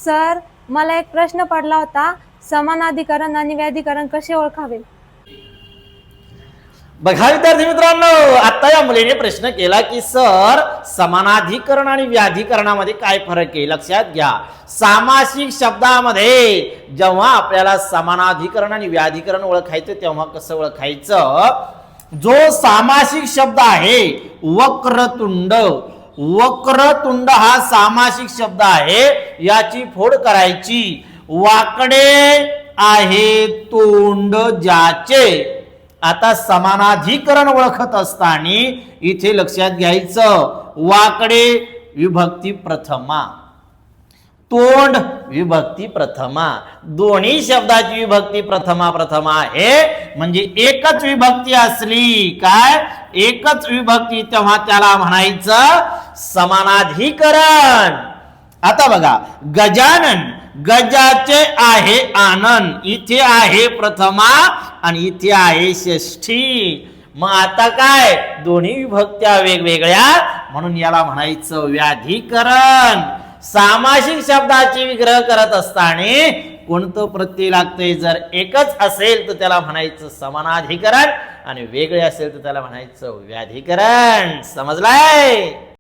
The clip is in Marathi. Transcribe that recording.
सर, मला एक प्रश्न पडला होता, समानाधिकरण आणि व्याधिकरण कसे ओळखावे? बघा विद्यार्थी मित्रांनो, आता या मुलीने प्रश्न केला की सर, समानाधिकरण आणि व्याधिकरणामध्ये काय फरक आहे. लक्षात घ्या, सामासिक शब्दामध्ये जेव्हा आपल्याला समानाधिकरण आणि व्याधिकरण ओळखायचं तेव्हा कसं ओळखायचं. जो सामासिक शब्द आहे वक्रतुंड, वक्रतुंड हा सामासिक शब्द आहे. याची फोड करायची. वाकडे आहे तोंड ज्याचे. आता समानाधिकरण ओळखत असताना इथे लक्षात घ्यायचं, वाकडे विभक्ती प्रथमा, तोंड विभक्ती प्रथमा, दोन्ही शब्दाची विभक्ती प्रथमा प्रथमा आहे. म्हणजे एकच विभक्ती असली, काय एकच विभक्ती, तेव्हा त्याला म्हणायचं समानाधिकरण. आता बघा, गजानन, गजाचे आहे आनंद, इथे आहे प्रथमा आणि इथे आहे षष्ठी. मग आता काय, दोन्ही विभक्त्या वेगवेगळ्या, म्हणून याला म्हणायचं व्याधिकरण. सामासिक शब्दाची विग्रह करत असताना कोणतं प्रत्यय लागतंय, जर एकच असेल तर त्याला म्हणायचं समानाधिकरण आणि वेगळे असेल तर त्याला म्हणायचं व्याधिकरण. समजलाय?